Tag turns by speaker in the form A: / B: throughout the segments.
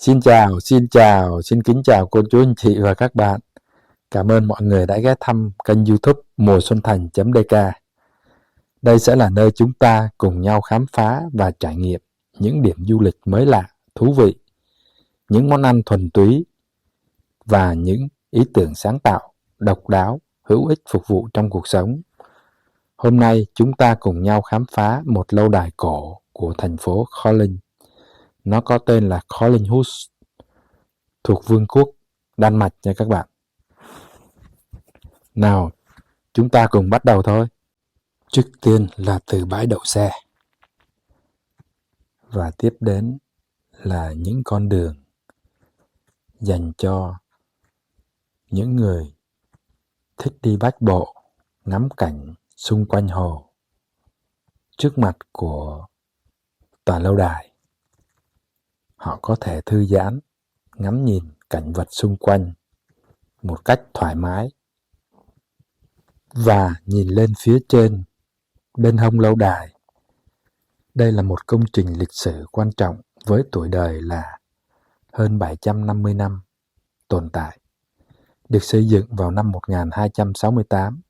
A: Xin kính chào cô chú anh chị và các bạn. Cảm ơn mọi người đã ghé thăm kênh YouTube Mùa Xuân Thành.dk. Đây sẽ là nơi chúng ta cùng nhau khám phá và trải nghiệm những điểm du lịch mới lạ, thú vị, những món ăn thuần túy và những ý tưởng sáng tạo, độc đáo, hữu ích phục vụ trong cuộc sống. Hôm nay chúng ta cùng nhau khám phá một lâu đài cổ của thành phố Kolding. Nó có tên là Koldinghus, thuộc Vương quốc Đan Mạch nha các bạn. Nào, chúng ta cùng bắt đầu thôi. Trước tiên là từ bãi đậu xe. Và tiếp đến là những con đường dành cho những người thích đi bách bộ, ngắm cảnh xung quanh hồ. Trước mặt của tòa lâu đài, họ có thể thư giãn, ngắm nhìn cảnh vật xung quanh một cách thoải mái. Và nhìn lên phía trên, bên hông lâu đài, đây là một công trình lịch sử quan trọng với tuổi đời là hơn 750 năm tồn tại. Được xây dựng vào năm 1268.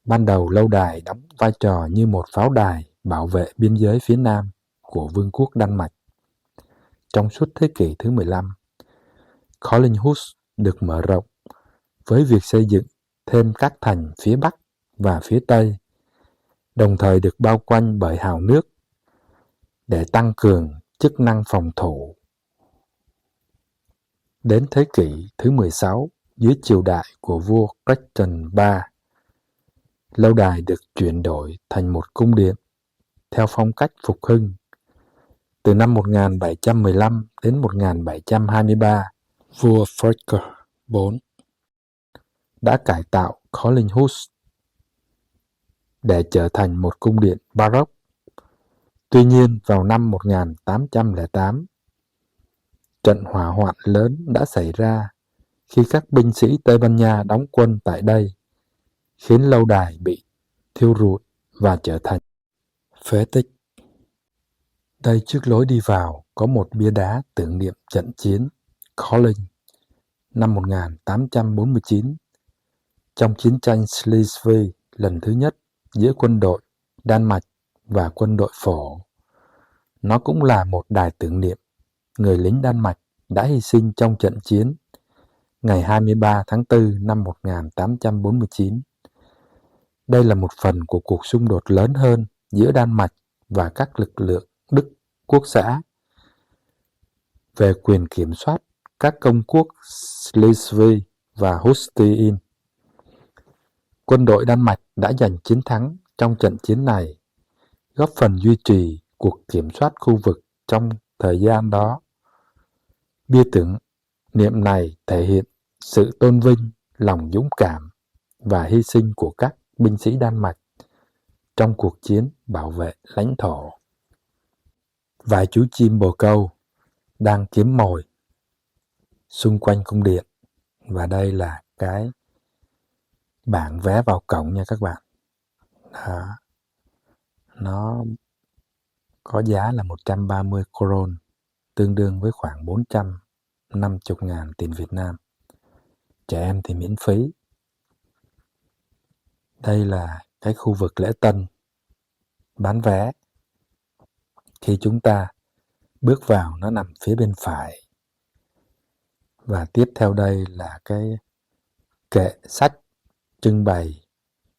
A: Ban đầu lâu đài đóng vai trò như một pháo đài bảo vệ biên giới phía nam của Vương quốc Đan Mạch. Trong suốt thế kỷ thứ 15, Koldinghus được mở rộng với việc xây dựng thêm các thành phía Bắc và phía Tây, đồng thời được bao quanh bởi hào nước để tăng cường chức năng phòng thủ. Đến thế kỷ thứ 16, dưới triều đại của vua Christian III, lâu đài được chuyển đổi thành một cung điện theo phong cách phục hưng. Từ năm 1715 đến 1723, vua Frederick IV đã cải tạo Koldinghus để trở thành một cung điện Baroque. Tuy nhiên, vào năm 1808, trận hỏa hoạn lớn đã xảy ra khi các binh sĩ Tây Ban Nha đóng quân tại đây, khiến lâu đài bị thiêu rụi và trở thành phế tích. Đây, trước lối đi vào có một bia đá tưởng niệm trận chiến Kolding năm 1849 trong chiến tranh Schleswig lần thứ nhất giữa quân đội Đan Mạch và quân đội Phổ. Nó cũng là một đài tưởng niệm người lính Đan Mạch đã hy sinh trong trận chiến ngày 23 tháng 4 năm 1849. Đây là một phần của cuộc xung đột lớn hơn giữa Đan Mạch và các lực lượng Đức Quốc xã về quyền kiểm soát các công quốc Schleswig và Holstein. Quân đội Đan Mạch đã giành chiến thắng trong trận chiến này, góp phần duy trì cuộc kiểm soát khu vực trong thời gian đó. Bia tưởng niệm này thể hiện sự tôn vinh, lòng dũng cảm và hy sinh của các binh sĩ Đan Mạch trong cuộc chiến bảo vệ lãnh thổ. Vài chú chim bồ câu đang kiếm mồi xung quanh cung điện. Và đây là cái bảng vé vào cổng nha các bạn. Đó. Nó có giá là 130 kron, tương đương với khoảng 450.000 tiền Việt Nam. Trẻ em thì miễn phí. Đây là cái khu vực lễ tân bán vé. Khi chúng ta bước vào, nó nằm phía bên phải. Và tiếp theo đây là cái kệ sách trưng bày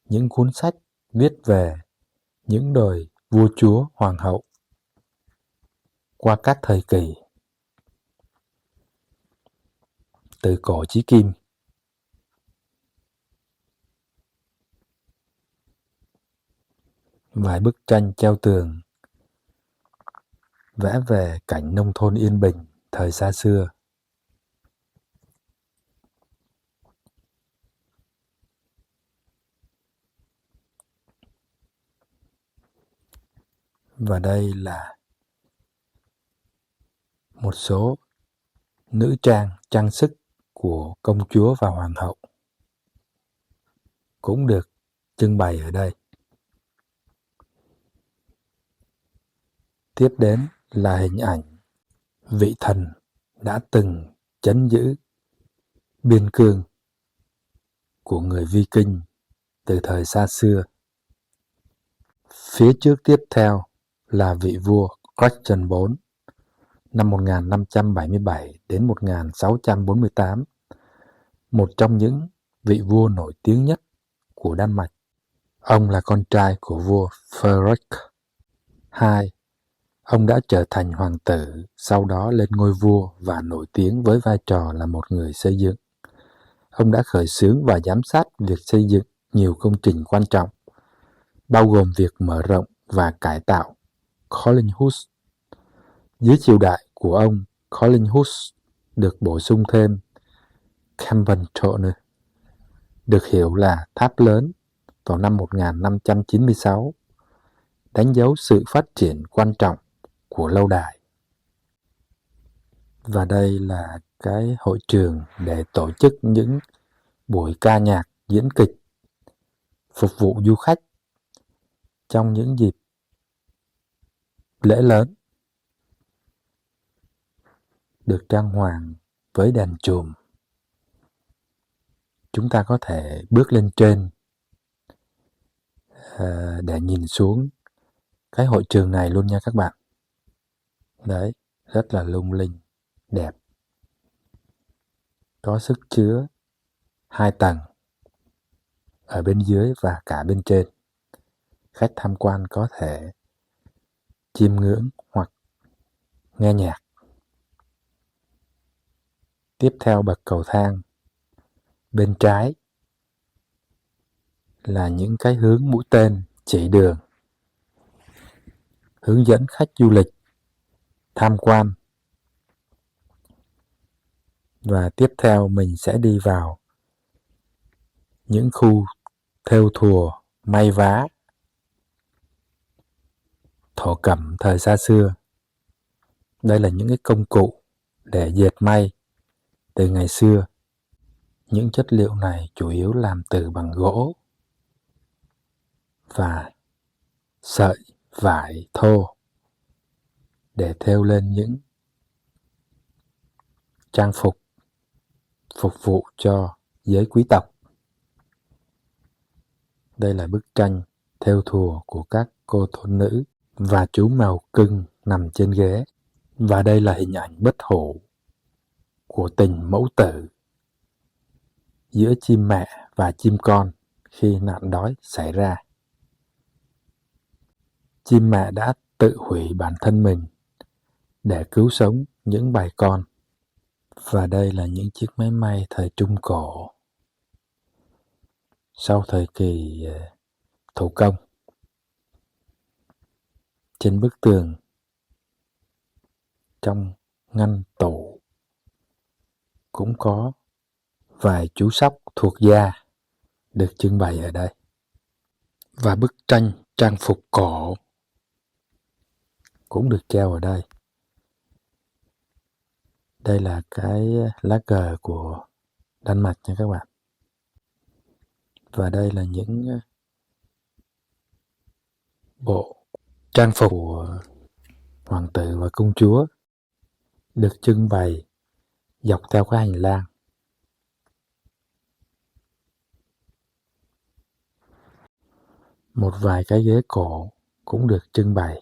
A: những cuốn sách viết về những đời vua chúa, hoàng hậu qua các thời kỳ, từ cổ chí kim. Vài bức tranh treo tường vẽ về cảnh nông thôn yên bình thời xa xưa. Và đây là một số nữ trang, trang sức của công chúa và hoàng hậu cũng được trưng bày ở đây. Tiếp đến là hình ảnh vị thần đã từng trấn giữ biên cương của người Viking từ thời xa xưa. Phía trước tiếp theo là vị vua Christian IV năm 1577 đến 1648, một trong những vị vua nổi tiếng nhất của Đan Mạch. Ông là con trai của vua Frederik II. Ông đã trở thành hoàng tử, sau đó lên ngôi vua và nổi tiếng với vai trò là một người xây dựng. Ông đã khởi xướng và giám sát việc xây dựng nhiều công trình quan trọng, bao gồm việc mở rộng và cải tạo Collinghush. Dưới triều đại của ông, Collinghush được bổ sung thêm Campbelltown, được hiểu là tháp lớn, vào năm 1596, đánh dấu sự phát triển quan trọng của lâu đài. Và đây là cái hội trường để tổ chức những buổi ca nhạc, diễn kịch, phục vụ du khách trong những dịp lễ lớn, được trang hoàng với đèn chùm. Chúng ta có thể bước lên trên để nhìn xuống cái hội trường này luôn nha các bạn. Đấy, rất là lung linh, đẹp. Có sức chứa 2 tầng ở bên dưới và cả bên trên. Khách tham quan có thể chiêm ngưỡng hoặc nghe nhạc. Tiếp theo bậc cầu thang, bên trái là những cái hướng mũi tên chỉ đường, hướng dẫn khách du lịch tham quan. Và tiếp theo mình sẽ đi vào những khu thêu thùa, may vá, thổ cẩm thời xa xưa. Đây là những cái công cụ để dệt may từ ngày xưa. Những chất liệu này chủ yếu làm từ bằng gỗ và sợi vải thô để thêu lên những trang phục phục vụ cho giới quý tộc. Đây là bức tranh thêu thùa của các cô thôn nữ và chú mèo cưng nằm trên ghế. Và đây là hình ảnh bất hủ của tình mẫu tử giữa chim mẹ và chim con khi nạn đói xảy ra. Chim mẹ đã tự hủy bản thân mình để cứu sống những bầy con. Và đây là những chiếc máy may thời Trung Cổ sau thời kỳ thủ công. Trên bức tường, trong ngăn tủ, cũng có vài chú sóc thuộc da được trưng bày ở đây. Và bức tranh trang phục cổ cũng được treo ở đây. Đây là cái lá cờ của Đan Mạch nha các bạn. Và đây là những bộ trang phục của hoàng tử và công chúa được trưng bày dọc theo cái hành lang. Một vài cái ghế cổ cũng được trưng bày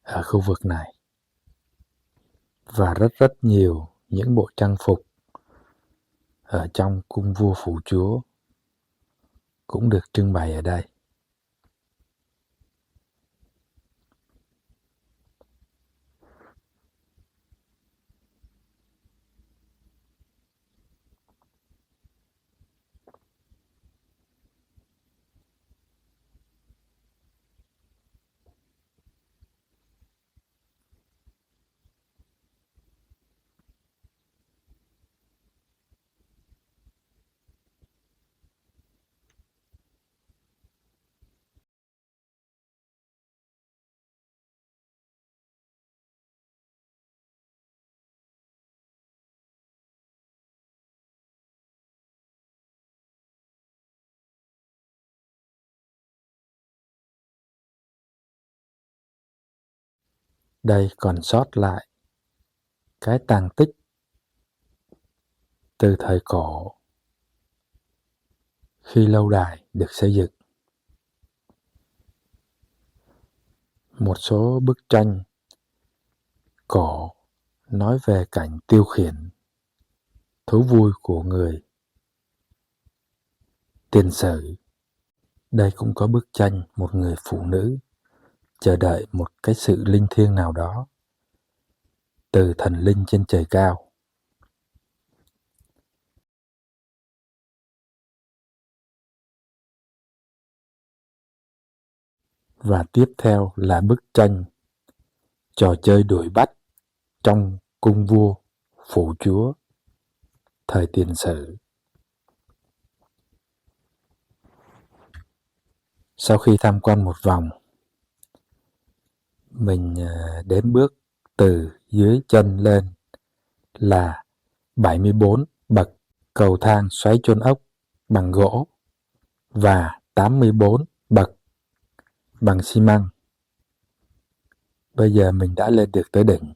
A: ở khu vực này. Và rất nhiều những bộ trang phục ở trong cung vua phụ chúa cũng được trưng bày ở đây. Đây còn sót lại cái tàn tích từ thời cổ khi lâu đài được xây dựng. Một số bức tranh cổ nói về cảnh tiêu khiển thú vui của người tiền sử. Đây cũng có bức tranh một người phụ nữ chờ đợi một cái sự linh thiêng nào đó từ thần linh trên trời cao. Và tiếp theo là bức tranh trò chơi đuổi bắt trong cung vua phủ chúa thời tiền sử. Sau khi tham quan một vòng, mình đếm bước từ dưới chân lên là 74 bậc cầu thang xoáy chôn ốc bằng gỗ và 84 bậc bằng xi măng. Bây giờ mình đã lên được tới đỉnh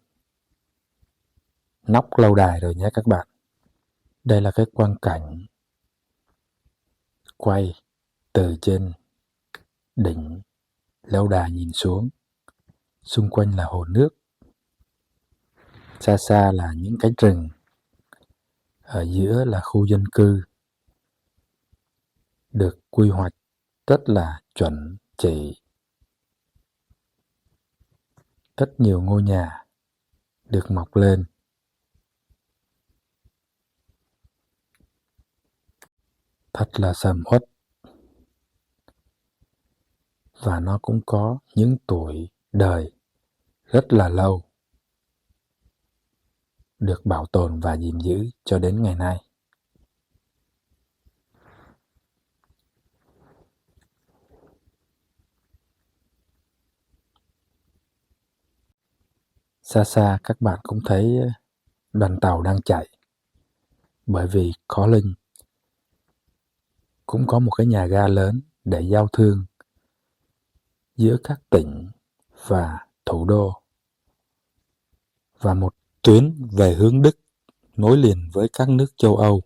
A: nóc lâu đài rồi nhé các bạn. Đây là cái quang cảnh quay từ trên đỉnh lâu đài nhìn xuống. Xung quanh là hồ nước. Xa xa là những cánh rừng. Ở giữa là khu dân cư được quy hoạch rất là chuẩn chỉ. Rất nhiều ngôi nhà được mọc lên. Thật là sầm uất. Và nó cũng có những tuổi đời rất là lâu được bảo tồn và gìn giữ cho đến ngày nay. Xa xa các bạn cũng thấy đoàn tàu đang chạy, bởi vì Khó Linh cũng có một cái nhà ga lớn để giao thương giữa các tỉnh và thủ đô, và một tuyến về hướng Đức nối liền với các nước châu Âu.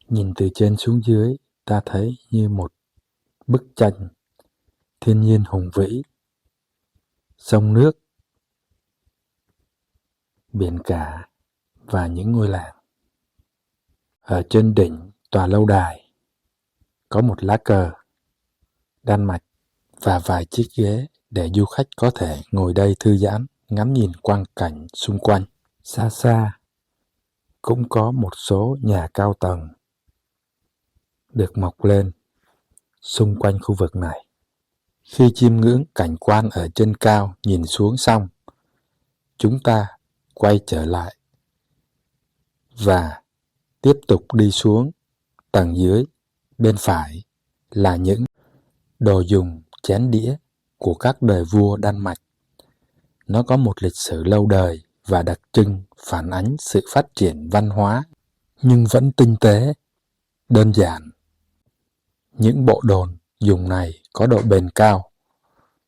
A: Nhìn từ trên xuống dưới, ta thấy như một bức tranh thiên nhiên hùng vĩ, sông nước, biển cả và những ngôi làng. Ở trên đỉnh tòa lâu đài có một lá cờ Đan Mạch và vài chiếc ghế để du khách có thể ngồi đây thư giãn, ngắm nhìn quang cảnh xung quanh. Xa xa cũng có một số nhà cao tầng được mọc lên xung quanh khu vực này. Khi chiêm ngưỡng cảnh quan ở trên cao nhìn xuống xong, chúng ta quay trở lại và tiếp tục đi xuống tầng dưới. Bên phải là những đồ dùng chén đĩa của các đời vua Đan Mạch. Nó có một lịch sử lâu đời và đặc trưng phản ánh sự phát triển văn hóa, nhưng vẫn tinh tế, đơn giản. Những bộ đồ dùng này có độ bền cao,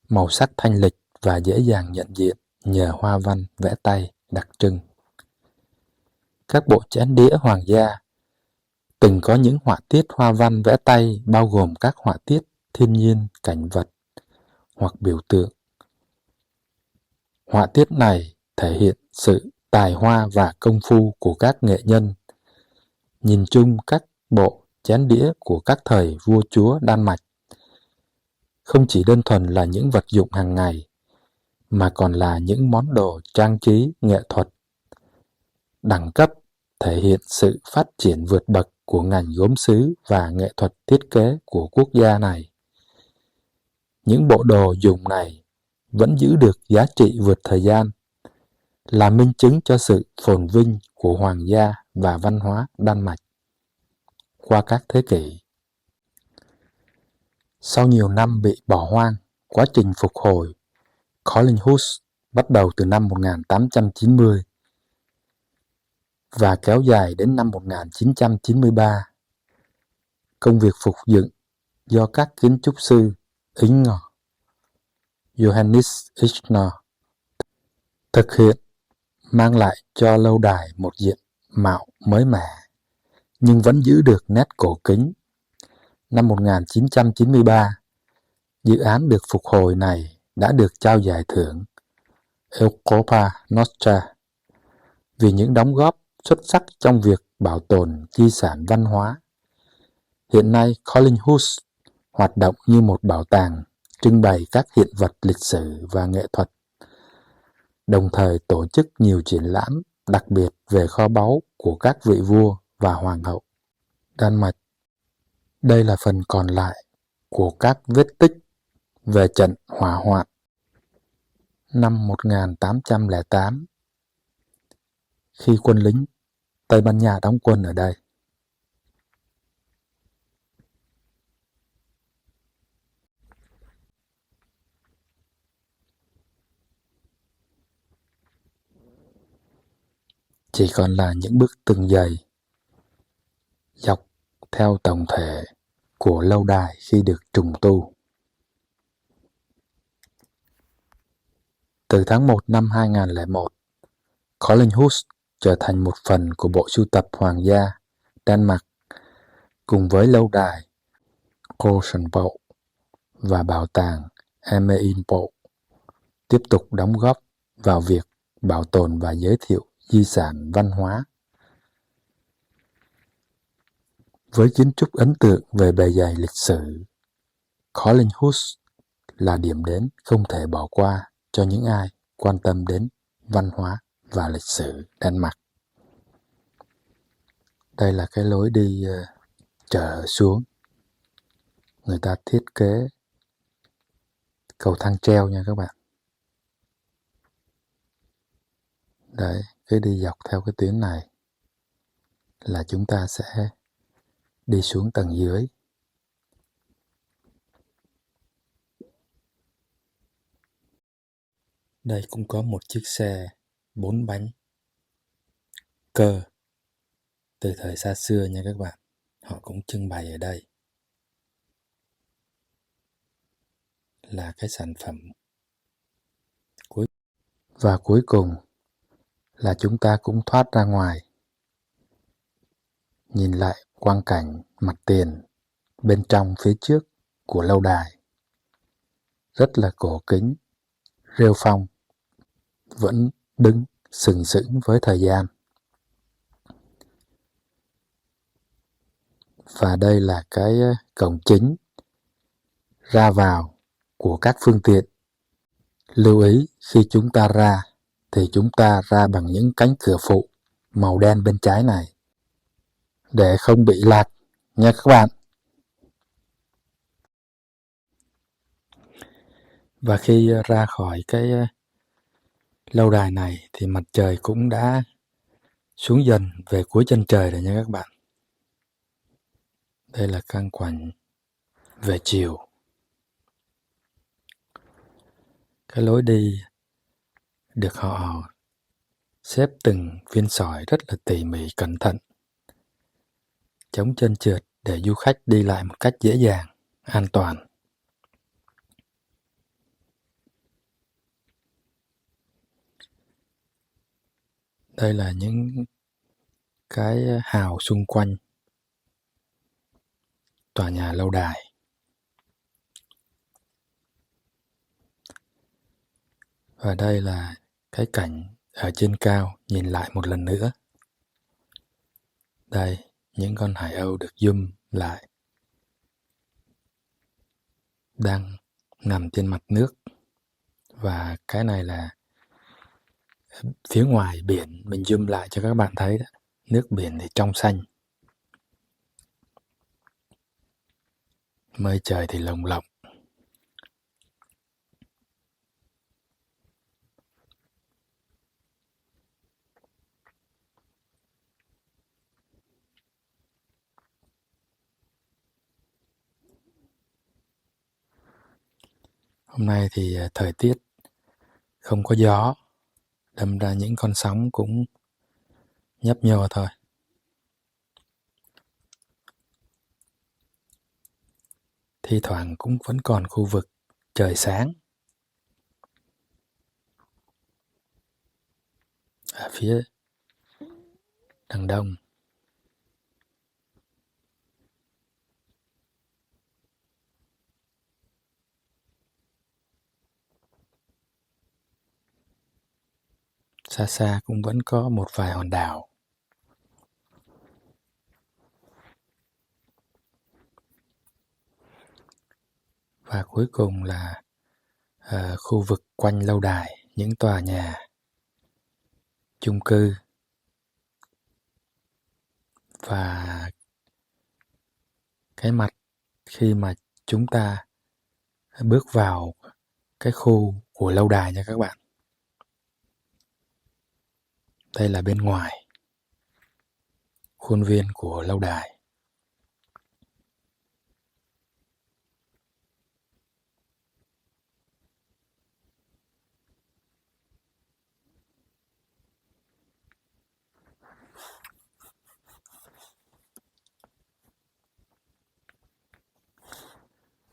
A: màu sắc thanh lịch và dễ dàng nhận diện nhờ hoa văn vẽ tay đặc trưng. Các bộ chén đĩa hoàng gia từng có những họa tiết hoa văn vẽ tay, bao gồm các họa tiết thiên nhiên, cảnh vật hoặc biểu tượng. Họa tiết này thể hiện sự tài hoa và công phu của các nghệ nhân. Nhìn chung, các bộ chén đĩa của các thời vua chúa Đan Mạch không chỉ đơn thuần là những vật dụng hàng ngày, mà còn là những món đồ trang trí nghệ thuật đẳng cấp, thể hiện sự phát triển vượt bậc của ngành gốm sứ và nghệ thuật thiết kế của quốc gia này. Những bộ đồ dùng này vẫn giữ được giá trị vượt thời gian, là minh chứng cho sự phồn vinh của hoàng gia và văn hóa Đan Mạch qua các thế kỷ. Sau nhiều năm bị bỏ hoang, quá trình phục hồi Collinghush bắt đầu từ năm 1890 và kéo dài đến năm 1993. Công việc phục dựng do các kiến trúc sư Inger Johannes Ichner thực hiện mang lại cho lâu đài một diện mạo mới mẻ, nhưng vẫn giữ được nét cổ kính. Năm 1993, dự án được phục hồi này đã được trao giải thưởng Europa Nostra vì những đóng góp xuất sắc trong việc bảo tồn di sản văn hóa. Hiện nay, Collingwood hoạt động như một bảo tàng trưng bày các hiện vật lịch sử và nghệ thuật, đồng thời tổ chức nhiều triển lãm đặc biệt về kho báu của các vị vua và hoàng hậu Đan Mạch. Đây là phần còn lại của các vết tích về trận hỏa hoạn năm 1808 khi quân lính Tây Ban Nha đóng quân ở đây. Chỉ còn là những bức tường dày dọc theo tổng thể của lâu đài khi được trùng tu. Từ tháng 1 năm 2001, Collingwood trở thành một phần của Bộ Sưu tập Hoàng gia Đan Mạch cùng với lâu đài Rosenborg và bảo tàng Amalienborg tiếp tục đóng góp vào việc bảo tồn và giới thiệu di sản văn hóa. Với kiến trúc ấn tượng về bề dày lịch sử, Collingwood là điểm đến không thể bỏ qua cho những ai quan tâm đến văn hóa và lịch sử Đan Mạch. Đây là cái lối đi trở xuống. Người ta thiết kế cầu thang treo nha các bạn. Đấy, cái đi dọc theo cái tuyến này là chúng ta sẽ đi xuống tầng dưới. Đây cũng có một chiếc xe 4 bánh cơ từ thời xa xưa nha các bạn. Họ cũng trưng bày ở đây. Là cái sản phẩm và cuối cùng là chúng ta cũng thoát ra ngoài, nhìn lại quang cảnh mặt tiền bên trong phía trước của lâu đài, rất là cổ kính, rêu phong, vẫn đứng sừng sững với thời gian. Và đây là cái cổng chính ra vào của các phương tiện. Lưu ý khi chúng ta ra thì chúng ta ra bằng những cánh cửa phụ màu đen bên trái này để không bị lạc nha các bạn. Và khi ra khỏi cái lâu đài này thì mặt trời cũng đã xuống dần về cuối chân trời rồi nha các bạn. Đây là quang cảnh về chiều. Cái lối đi được họ xếp từng viên sỏi rất là tỉ mỉ cẩn thận, chống trơn trượt để du khách đi lại một cách dễ dàng, an toàn. Đây là những cái hào xung quanh tòa nhà lâu đài. Và đây là cái cảnh ở trên cao nhìn lại một lần nữa. Đây, những con hải âu được zoom lại đang nằm trên mặt nước. Và cái này là phía ngoài biển, mình zoom lại cho các bạn thấy đó. Nước biển thì trong xanh, mây trời thì lồng lộng. Hôm nay thì thời tiết không có gió, đâm ra những con sóng cũng nhấp nhô thôi. Thi thoảng cũng vẫn còn khu vực trời sáng. Ở phía đằng đông. Xa xa cũng vẫn có một vài hòn đảo. Và cuối cùng là khu vực quanh lâu đài, những tòa nhà chung cư và cái mặt khi mà chúng ta bước vào cái khu của lâu đài nha các bạn. Đây là bên ngoài khuôn viên của lâu đài.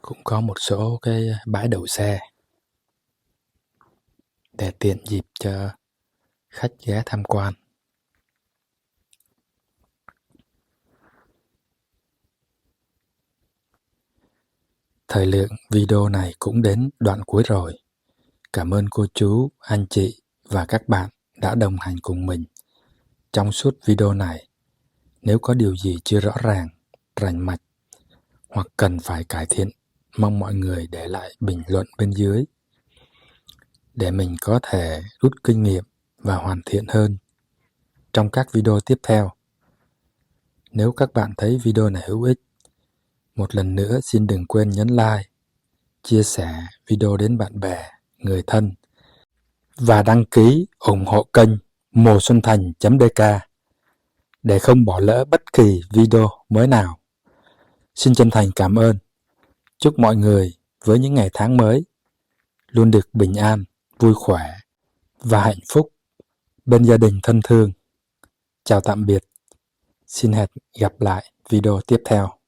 A: Cũng có một số cái bãi đậu xe để tiện dịp cho khách ghé tham quan. Thời lượng video này cũng đến đoạn cuối rồi. Cảm ơn cô chú, anh chị và các bạn đã đồng hành cùng mình trong suốt video này. Nếu có điều gì chưa rõ ràng, rành mạch hoặc cần phải cải thiện, mong mọi người để lại bình luận bên dưới để mình có thể rút kinh nghiệm và hoàn thiện hơn trong các video tiếp theo. Nếu các bạn thấy video này hữu ích, một lần nữa xin đừng quên nhấn like, chia sẻ video đến bạn bè, người thân và đăng ký ủng hộ kênh mùaxuanthành.dk để không bỏ lỡ bất kỳ video mới nào. Xin chân thành cảm ơn. Chúc mọi người với những ngày tháng mới luôn được bình an, vui khỏe và hạnh phúc bên gia đình thân thương. Chào tạm biệt. Xin hẹn gặp lại video tiếp theo.